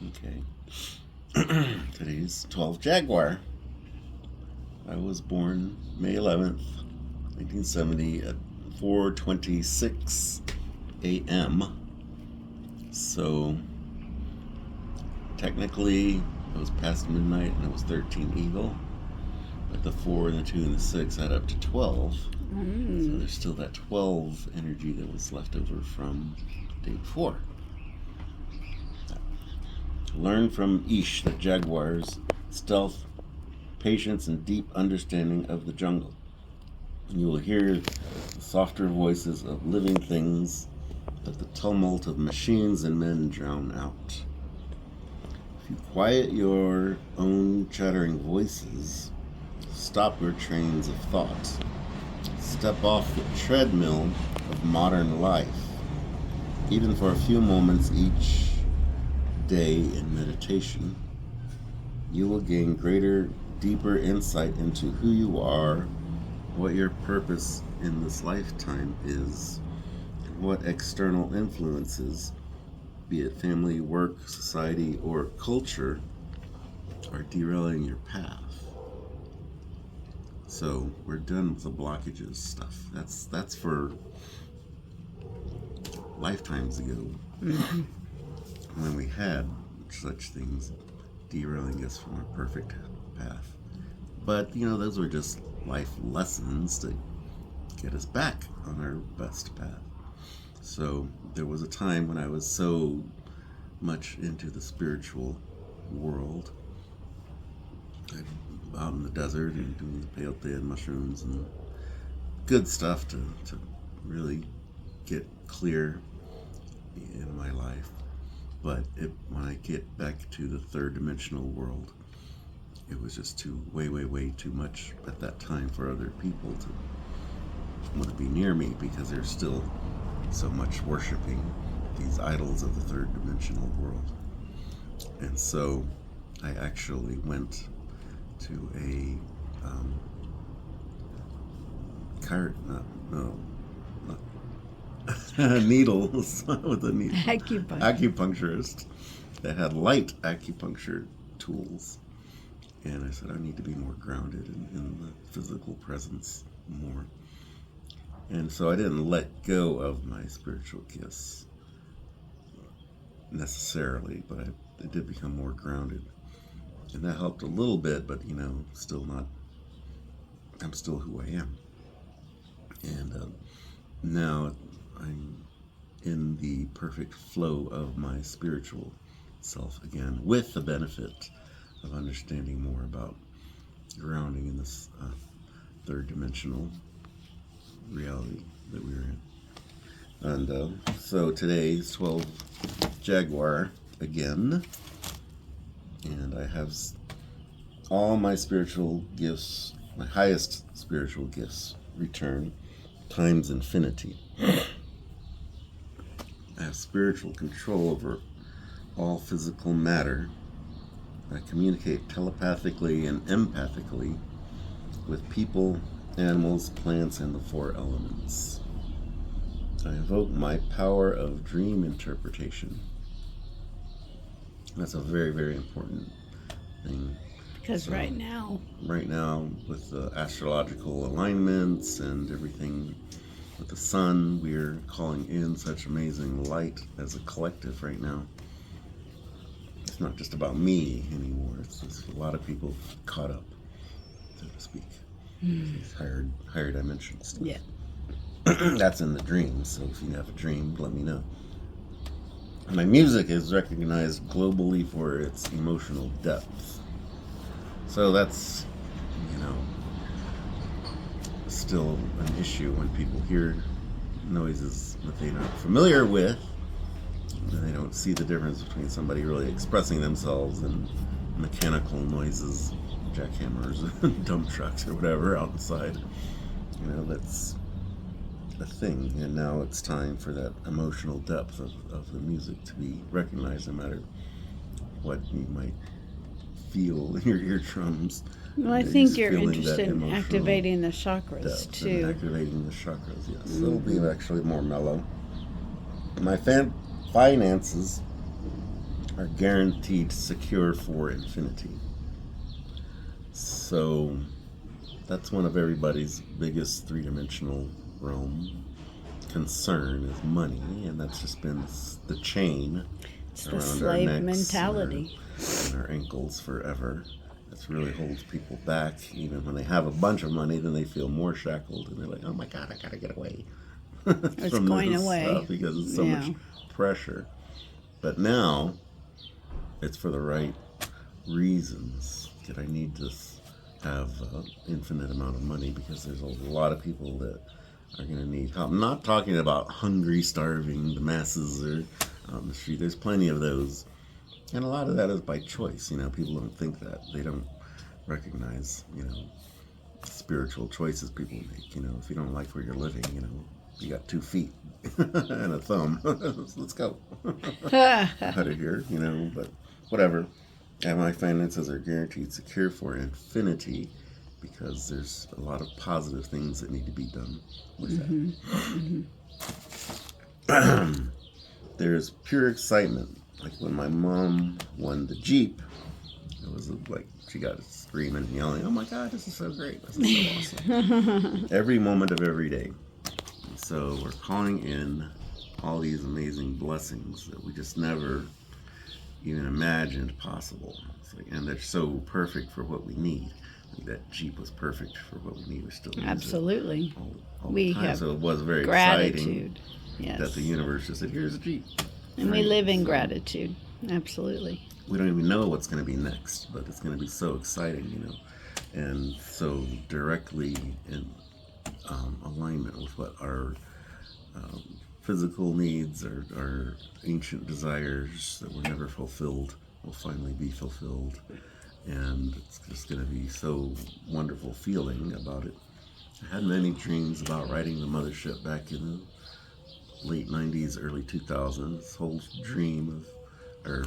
Okay. Today's 12 Jaguar. I was born May 11th, 1970 at 4:26 a.m. So technically it was past midnight and it was 13 Eagle. But the 4 and the 2 and the 6 add up to 12. So there's still that 12 energy that was left over from day before. Learn from Ish that Jaguars, stealth, patience, and deep understanding of the jungle. You will hear the softer voices of living things that the tumult of machines and men drown out. If you quiet your own chattering voices, stop your trains of thought, step off the treadmill of modern life, even for a few moments each day in meditation, you will gain greater, deeper insight into who you are, what your purpose in this lifetime is, and what external influences, be it family, work, society, or culture, are derailing your path. So we're done with the blockages stuff. That's for lifetimes ago. When we had such things derailing us from a perfect path. But, those were just life lessons to get us back on our best path. So there was a time when I was so much into the spiritual world, out in the desert and doing the peyote and mushrooms and good stuff to really get clear in my life. But when I get back to the third dimensional world, it was just way too much at that time for other people to want to be near me, because there's still so much worshiping these idols of the third dimensional world. And so I actually went to a needles with a needle. Acupuncturist that had light acupuncture tools. And I said, I need to be more grounded in the physical presence more. And so I didn't let go of my spiritual gifts necessarily, but I did become more grounded. And that helped a little bit, but, still not, I'm still who I am. And now I'm in the perfect flow of my spiritual self again, with the benefit of understanding more about grounding in this third dimensional reality that we're in. And so today's 12 Jaguar again, and I have all my spiritual gifts, my highest spiritual gifts return times infinity. I have spiritual control over all physical matter. I communicate telepathically and empathically with people, animals, plants, and the 4 elements. I invoke my power of dream interpretation. That's a very important thing. Because right now, with the astrological alignments and everything with the sun, we're calling in such amazing light as a collective right now. It's not just about me anymore. It's just a lot of people caught up, so to speak. These higher dimensions. Yeah. That's in the dreams. So if you have a dream, let me know. My music is recognized globally for its emotional depth. So that's, still an issue when people hear noises that they're not familiar with. And they don't see the difference between somebody really expressing themselves and mechanical noises, jackhammers, dump trucks, or whatever outside. That's a thing. And now it's time for that emotional depth of the music to be recognized, no matter what you might feel in your eardrums. Well, I think you're interested in activating the chakras too. Activating the chakras, yes. It'll be actually more mellow. My finances are guaranteed secure for infinity. So that's one of everybody's biggest three-dimensional realm concern is money, and that's just been the chain It's around the slave our necks mentality. and our ankles forever. This really holds people back. Even when they have a bunch of money, then they feel more shackled, and they're like, "Oh my God, I gotta get away." It's from going this away stuff because it's so much pressure. But now, it's for the right reasons that I need to have an infinite amount of money because there's a lot of people that are going to need help. I'm not talking about hungry, starving, the masses or on the street. There's plenty of those. And a lot of that is by choice. People don't think that. They don't recognize, spiritual choices people make. If you don't like where you're living, you got 2 feet and a thumb. Let's go out of here, but whatever. And my finances are guaranteed secure for infinity because there's a lot of positive things that need to be done with that. There's pure excitement. Like when my mom won the Jeep, it was like she got screaming and yelling, "Oh my God, this is so great. This is so awesome." Every moment of every day. So we're calling in all these amazing blessings that we just never even imagined possible. And they're so perfect for what we need. Like that Jeep was perfect for what we need. We still use Absolutely. it all We the time. have So it was very gratitude. exciting that the universe just said, "Here's a Jeep." And we live in gratitude. Absolutely. We don't even know what's going to be next, but it's going to be so exciting, and so directly in alignment with what our physical needs, our ancient desires that were never fulfilled will finally be fulfilled. And it's just going to be so wonderful feeling about it. I had many dreams about riding the mothership back in the late 90s, early 2000s. This whole dream or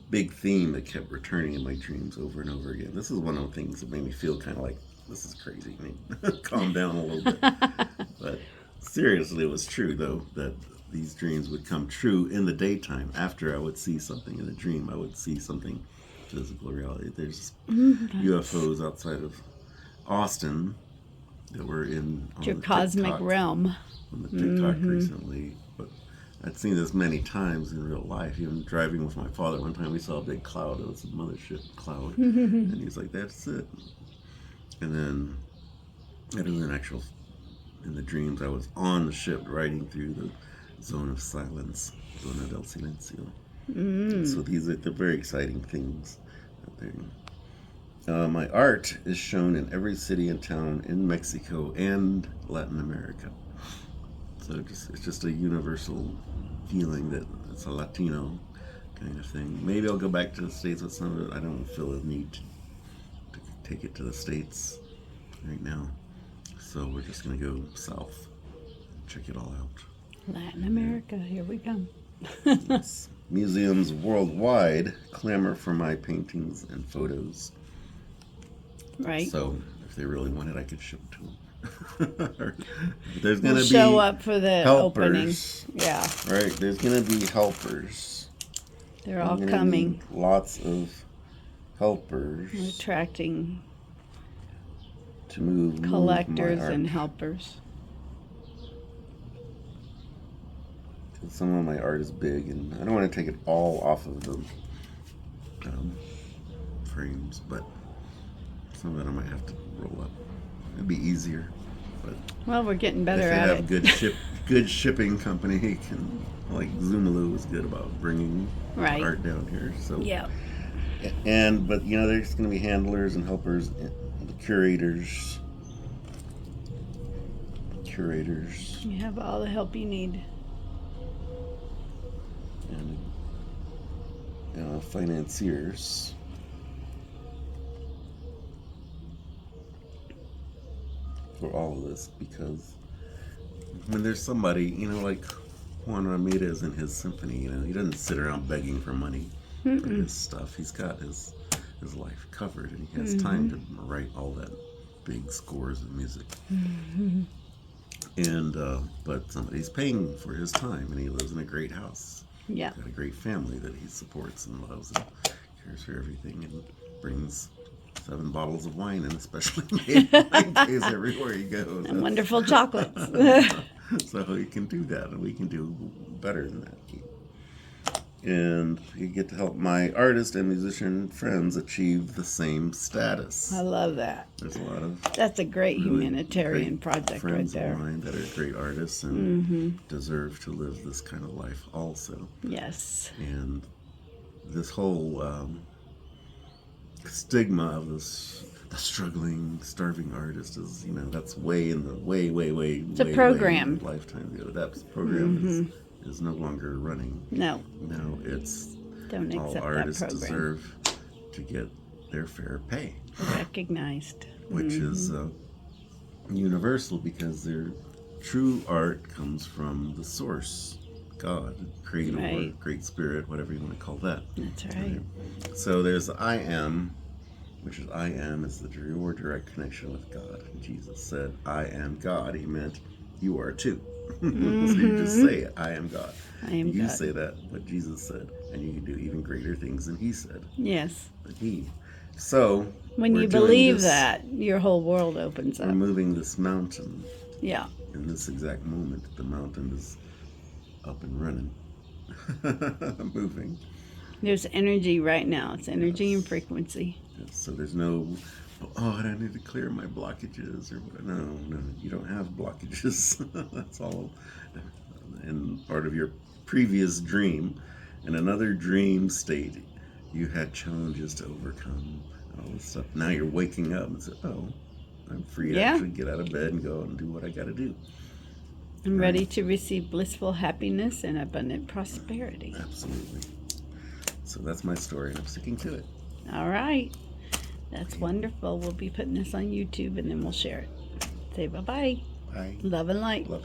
big theme that kept returning in my dreams over and over again. This is one of the things that made me feel kind of like, this is crazy. Calm down a little bit. But seriously, it was true, though, that these dreams would come true in the daytime. After I would see something in a dream, I would see something physical reality. There's UFOs outside of Austin that were in your cosmic TikTok, realm. On the TikTok recently. But I'd seen this many times in real life. Even driving with my father one time, we saw a big cloud. It was a mothership cloud. And he's like, "That's it." And then it was an actual, in the dreams, I was on the ship riding through the zone of silence, Zona del Silencio. So these are the very exciting things out there. My art is shown in every city and town in Mexico and Latin America. So it's just a universal feeling that it's a Latino kind of thing. Maybe I'll go back to the States with some of it. I don't feel a need to take it to the States right now. So we're just going to go south and check it all out. Latin America, here we come. Yes. Museums worldwide clamor for my paintings and photos. Right. So if they really want it, I could ship it to them. There's going to be show up for the helpers. Opening. Yeah. Right. There's going to be helpers. They're all coming. Lots of helpers. We're attracting to move collectors and helpers. Some of my art is big, and I don't want to take it all off of the frames, but some of it I might have to roll up. It'd be easier, but well, we're getting better at it. If they have good shipping company, like Zoomaloo is good about bringing art down here. So yeah, but there's going to be handlers and helpers, and the curators. You have all the help you need. And financiers. For all of this, because when there's somebody, like Juan Ramirez in his symphony, he doesn't sit around begging for money for his stuff. He's got his life covered, and he has time to write all that big scores of music. And but somebody's paying for his time, and he lives in a great house. Yeah. Got a great family that he supports and loves and cares for everything, and brings 7 bottles of wine and especially made wine days everywhere he goes. And wonderful chocolates. So he can do that, and we can do better than that, Keith. And you get to help my artist and musician friends achieve the same status. I love that. There's a lot of That's a great really humanitarian great project right friends there. of mine that are great artists and deserve to live this kind of life also. Yes. And this whole stigma of the struggling, starving artist is, that's way in the way It's a program. Lifetime ago. That program is no longer running. No. No, it's Don't all accept that artists program. deserve to get their fair pay, Recognized. which is universal, because their true art comes from the source, God, creator, Right. Great Spirit, whatever you want to call that. That's right. So there's I am, which is I am is your direct connection with God. Jesus said, I am God. He meant you are too. So you just say it, I am God. I am you God. say that, what Jesus said, and you can do even greater things than he said. Yes. So When we're you doing believe this- that, your whole world opens we're up. moving this mountain. Yeah. In this exact moment, the mountain is up and running, moving. There's energy right now. It's energy and frequency. So there's no, I need to clear my blockages or what. No, you don't have blockages. That's all. And part of your previous dream, in another dream state, you had challenges to overcome and all this stuff. Now you're waking up and say, oh, I'm free to actually get out of bed and go and do what I got to do. I'm ready to receive blissful happiness and abundant prosperity. Absolutely. So that's my story, and I'm sticking to it. All right. That's wonderful. We'll be putting this on YouTube, and then we'll share it. Say bye-bye. Bye. Love and light. Love.